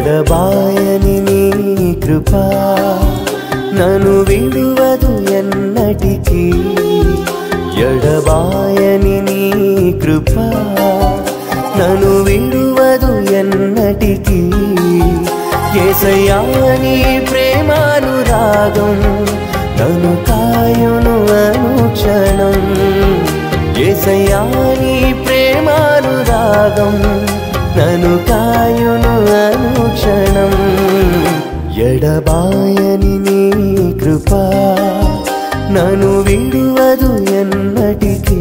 ఎడబాయని నీ కృపా నన్ను విడువదు ఎన్నటికీ ఎడబాయని నీ కృపా నన్ను విడువదు ఎన్నటికీ యేసయ్యా నీ ప్రేమానురాగం నన్ను కాయును అనుక్షణం యేసయ్యా నీ ప్రేమానురాగం నన్ను కాయును అనుక్షణం ఎడబాయని నీ కృపా నన్ను విడువదు ఎన్నటికీ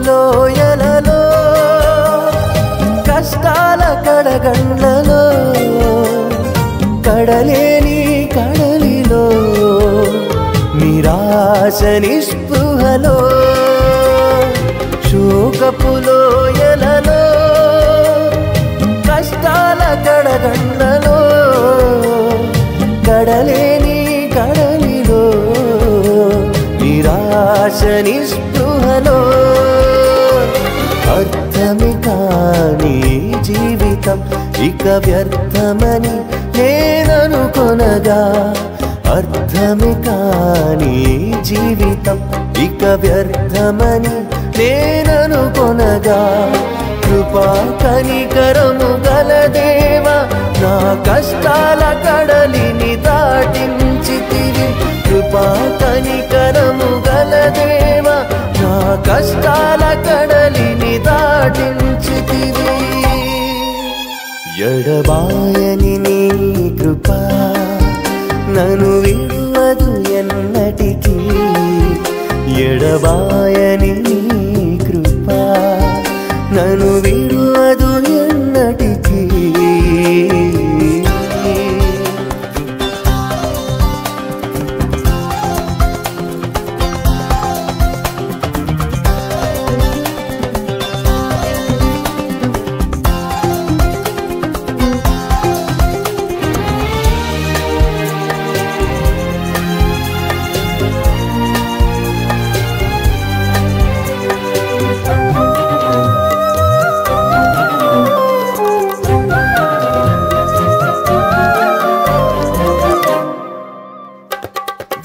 లోయలలో కష్టాల కడగండ్లలో కడలేని కడలిలో నిరాశ నిస్పృహలో శోకపు లోయలలో కష్టాల కడగండ్లలో కడలేని కడలిలో నిరాశ నిస్పృహలో అర్థమే కాని జీవితం ఇక వ్యర్థమని నేననుకొనగా అర్థమే కాని జీవితం ఇక వ్యర్థమని నేననుకొనగా కృపా కనికరము గల దేవా నా కష్టాల కడలిని దాటించితివి కృపా కనికరము గల దేవా నా కష్టాల కడలిని దాటించితివి ఎడబాయని నీ కృపా నన్ను విడువదు ఎన్నటికీ ఎడబాయని నీ కృపా నన్ను విడువదు ఎన్నటికీ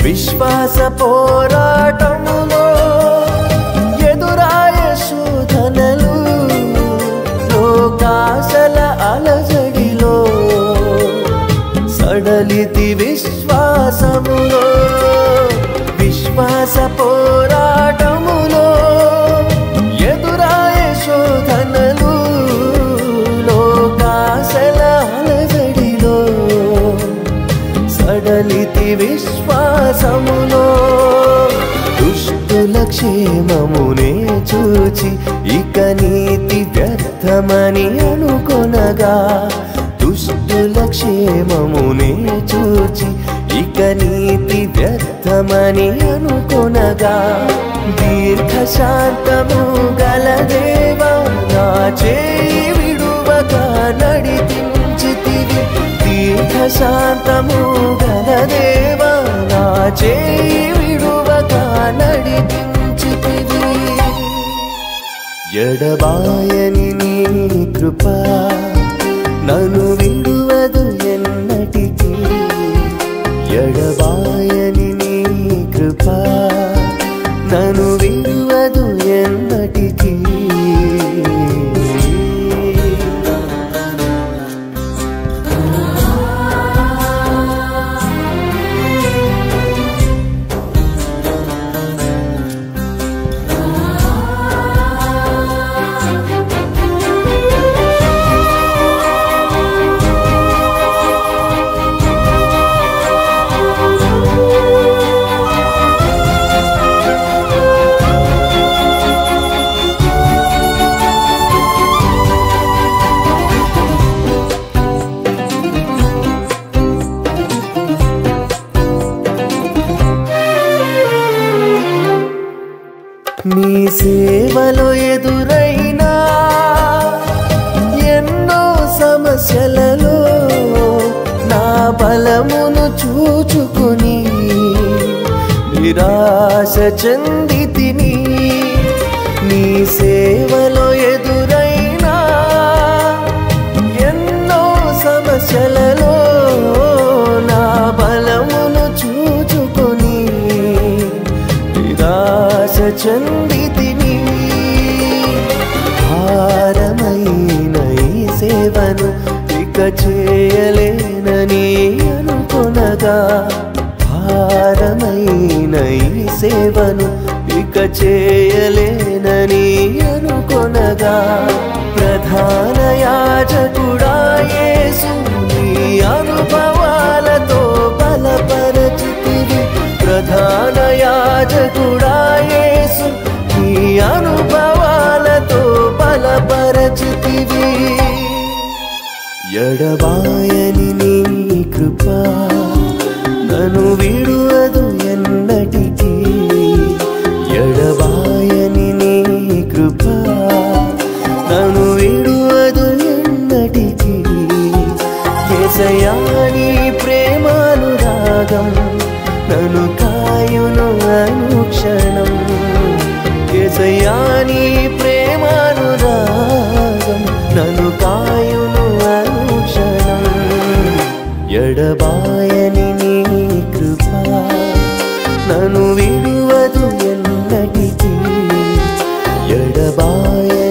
విశ్వాస పోరాటములో ఎదురాయ శోధనలు లోకాశల అలజడిలో సడలితి విశ్వాసములో విశ్వాస పోరాటములో ఎదురాయ శోధనలు లోకాశల అలజడిలో సడలితి విశ్వాసములో దుష్టుల క్షేమమునే చూచి ఇక నీతి వ్యర్థమని అనుకొనగా దుష్టుల క్షేమమునే చూచి ఇక నీతి వ్యర్థమని అనుకొనగా దీర్ఘశాంతము గల దేవా నా చేయి విడువక నడిపించితివి దీర్ఘశాంతము గల దేవా నా చేయి విడువక నడిపించితివి ఎడబాయని నీ కృపా నన్ను విడువదు ఎన్నటికీ ఎడబాయని నీ కృపా నన్ను విడువదు ఎన్నటికీ సేవలో ఎదురైనా ఎన్నో సమస్యలలో నా బలమును చూచుకుని నిరాశ చెందితిని. నీ సేవలో ఎదురైనా ఎన్నో సమస్యలలో నా బలమును చూచుకొని నిరాశ చెందితిని. భారమైన ఈ సేవను ఇక చేయలేనని అనుకొనగా, భారమైన ఈ సేవను ఇక చేయలేనని అనుకొనగా, ప్రధాన యాజకుడా యేసు నీ అనుభవాలతో బలపరచితివి. ప్రధాన యాజకుడా యేసు నీ అనుభవాలతో బలపరచితివి. ఎడబాయని నీ కృప నన్ను విడువదు ఎన్నటికీ. ఎడబాయని నీ కృప నన్ను విడువదు ఎన్నటికీ. యేసయ్యా నీ ప్రేమానురాగం నన్ను కాయును అనుక్షణం. యేసయ్యా నీ ప్రేమానురాగం నన్ను కాయును అనుక్షణం. ఎడబాయని నీ కృప నన్ను విడువదు ఎన్నటికీ. ఎడబాయ